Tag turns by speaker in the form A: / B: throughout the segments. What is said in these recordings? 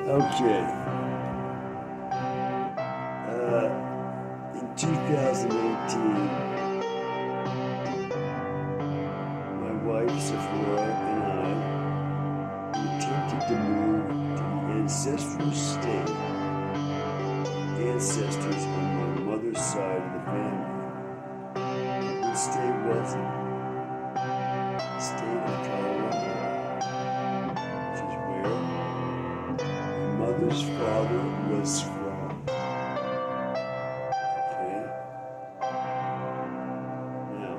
A: Okay. In 2018, my wife Sephora and I attempted to move to the ancestral state, ancestors on my mother's side of the family. What state was it? State of Colorado, which is where my mother's father was from. Okay? Now,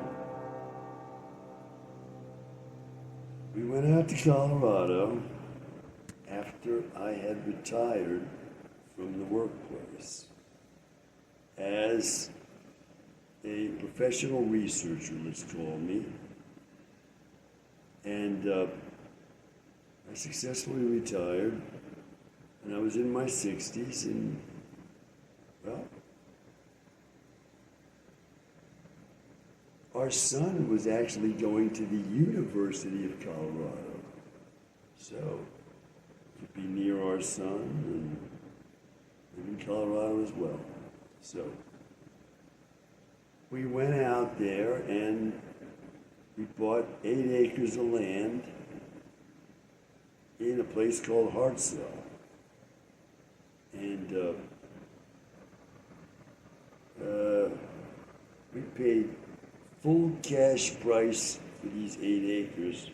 A: we went out to Colorado after I had retired from the workplace as a professional researcher, let's call me. And I successfully retired, and I was in my 60s, and, well, our son was actually going to the University of Colorado. So, to be near our son and live in Colorado as well. So, we went out there and we bought 8 acres of land in a place called Hartselle. And we paid full cash price for these 8 acres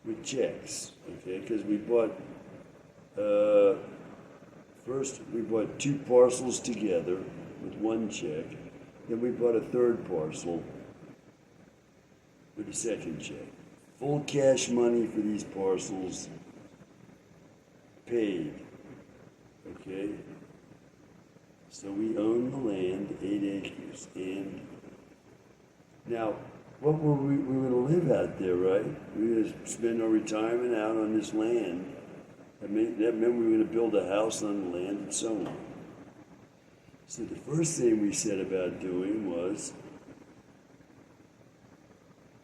A: with checks, okay? Because we bought, first we bought 2 parcels together with 1 check. Then we bought a 3rd parcel with a 2nd check. Full cash money for these parcels paid, okay? So we own the land, 8 acres, and now, what were we were going to live out there, right? We were going to spend our retirement out on this land. That meant we were going to build a house on the land and so on. So the first thing we set about doing was,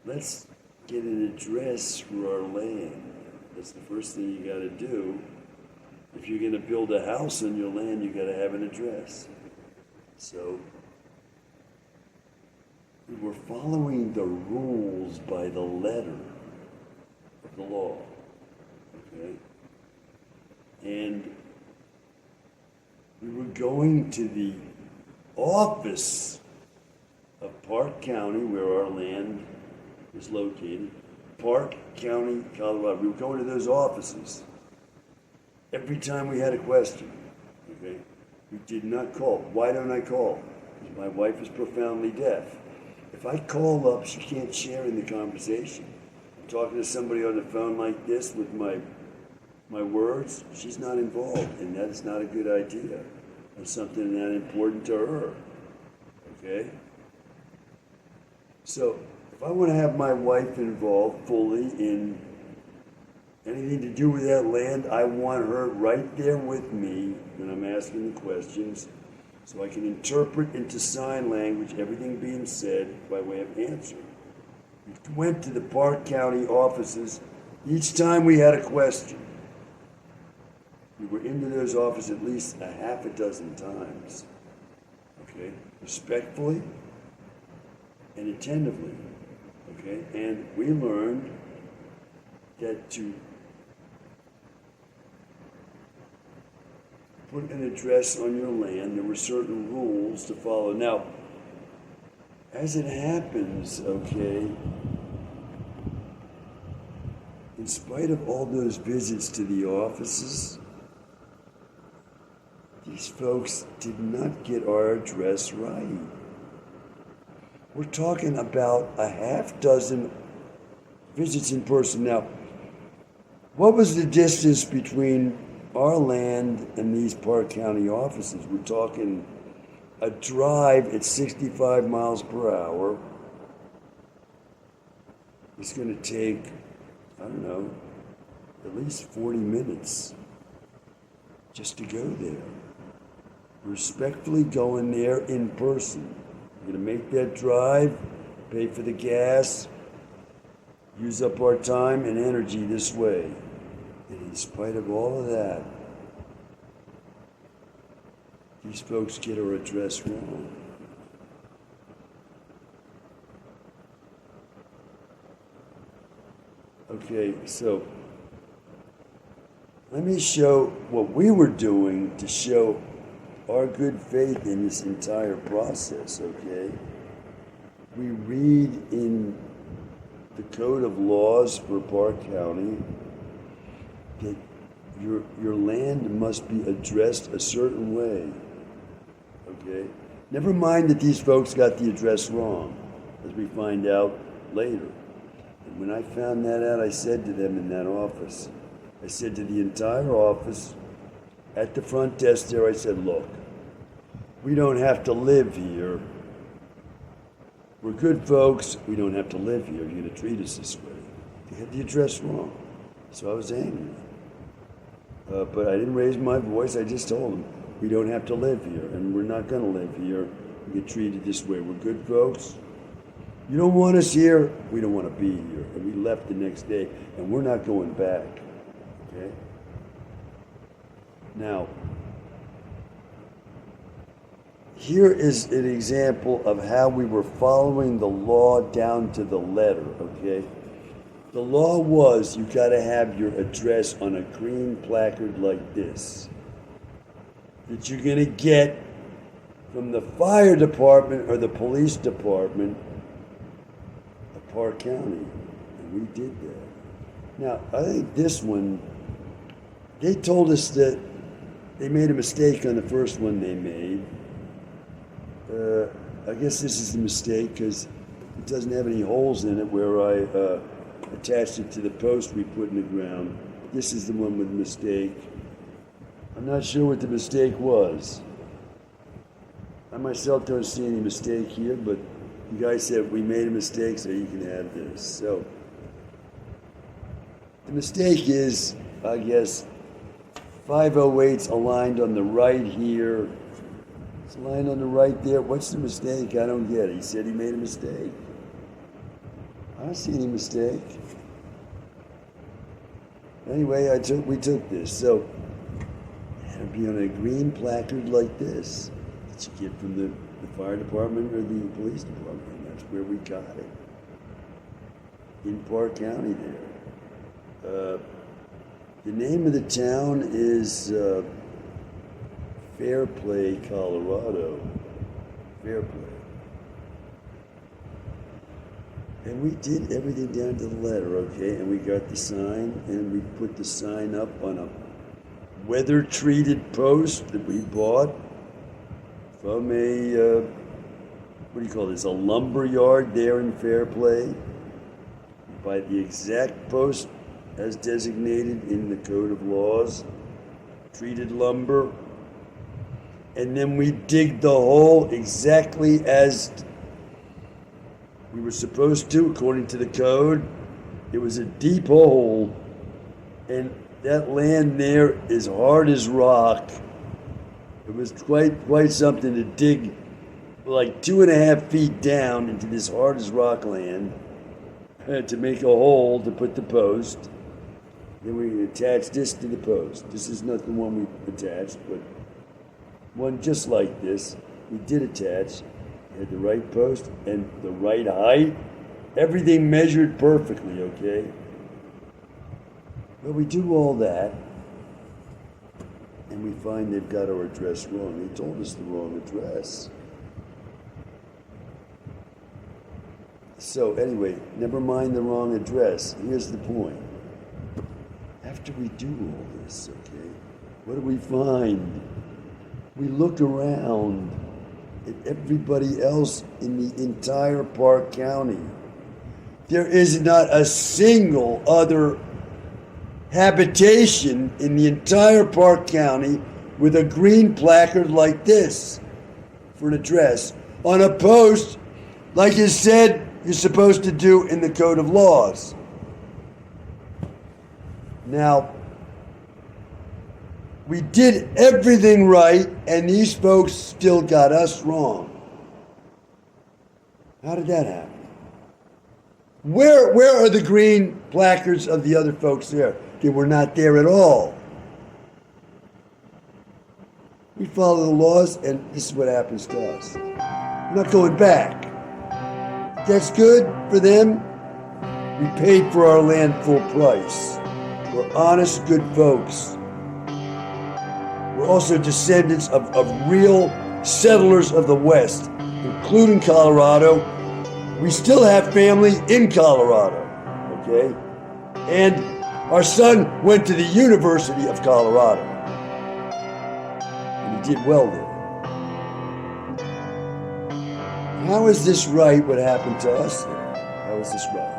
A: let's get an address for our land. That's the first thing you got to do. If you're going to build a house on your land, you got to have an address. So we were following the rules by the letter of the law, okay? And we were going to the office of Park County, where our land is located, Park County, Colorado. We were going to those offices every time we had a question, okay? We did not call. Why don't I call? Because my wife is profoundly deaf. If I call up, she can't share in the conversation. I'm talking to somebody on the phone like this with my words, she's not involved, and that's not a good idea on something that important to her, okay? So, if I want to have my wife involved fully in anything to do with that land, I want her right there with me when I'm asking the questions, so I can interpret into sign language everything being said by way of answer. We went to the Park County offices each time we had a question. We were into those offices at least a half a dozen times, okay? Respectfully and attentively, okay? And we learned that to put an address on your land, there were certain rules to follow. Now, as it happens, okay, in spite of all those visits to the offices, these folks did not get our address right. We're talking about a half dozen visits in person. Now, what was the distance between our land and these Park County offices? We're talking a drive at 65 miles per hour. It's going to take, I don't know, at least 40 minutes just to go there. Respectfully going there in person. We're going to make that drive, pay for the gas, use up our time and energy this way. And in spite of all of that, these folks get our address wrong. Okay, so let me show what we were doing to show our good faith in this entire process, okay? We read in the Code of Laws for Park County that your land must be addressed a certain way, okay? Never mind that these folks got the address wrong, as we find out later. And when I found that out, I said to them in that office, I said to the entire office, at the front desk there, I said, look, we don't have to live here. We're good folks. We don't have to live here. You're going to treat us this way. They had the address wrong. So I was angry. But I didn't raise my voice. I just told them, we don't have to live here, and we're not going to live here. We get treated this way. We're good folks. You don't want us here. We don't want to be here. And we left the next day, and we're not going back. Okay? Now, here is an example of how we were following the law down to the letter, okay? The law was you got to have your address on a green placard like this that you're going to get from the fire department or the police department of Park County. And we did that. Now, I think this one, they told us that they made a mistake on the first one they made. I guess this is a mistake because it doesn't have any holes in it where I attached it to the post we put in the ground. This is the one with the mistake. I'm not sure what the mistake was. I myself don't see any mistake here, but you guys said we made a mistake, so you can have this. So the mistake is, I guess, 508's aligned on the right here. It's aligned on the right there. What's the mistake? I don't get it. He said he made a mistake. I don't see any mistake. Anyway, we took this. So it had to be on a green placard like this that you get from the fire department or the police department. That's where we got it. In Park County there. The name of the town is Fairplay, Colorado. Fairplay. And we did everything down to the letter, okay? And we got the sign, and we put the sign up on a weather-treated post that we bought from a, what do you call this, a lumber yard there in Fairplay. By the exact post as designated in the Code of Laws, treated lumber. And then we dig the hole exactly as we were supposed to, according to the code. It was a deep hole, and that land there is hard as rock. It was quite something to dig like 2.5 feet down into this hard as rock land to make a hole to put the post. Then we attached this to the post. This is not the one we attached, but one just like this. We did attach. It had the right post and the right height. Everything measured perfectly, okay? But we do all that, and we find they've got our address wrong. They told us the wrong address. So anyway, never mind the wrong address. Here's the point. After we do all this, okay, what do we find? We look around at everybody else in the entire Park County. There is not a single other habitation in the entire Park County with a green placard like this for an address on a post like you said you're supposed to do in the Code of Laws. Now, we did everything right, and these folks still got us wrong. How did that happen? Where are the green placards of the other folks there? They were not there at all. We follow the laws, and this is what happens to us. I'm not going back. That's good for them. We paid for our land full price. We're honest, good folks. We're also descendants of real settlers of the West, including Colorado. We still have family in Colorado, okay? And our son went to the University of Colorado. And he did well there. How is this right, what happened to us there? How is this right?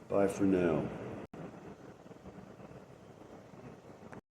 A: Bye for now.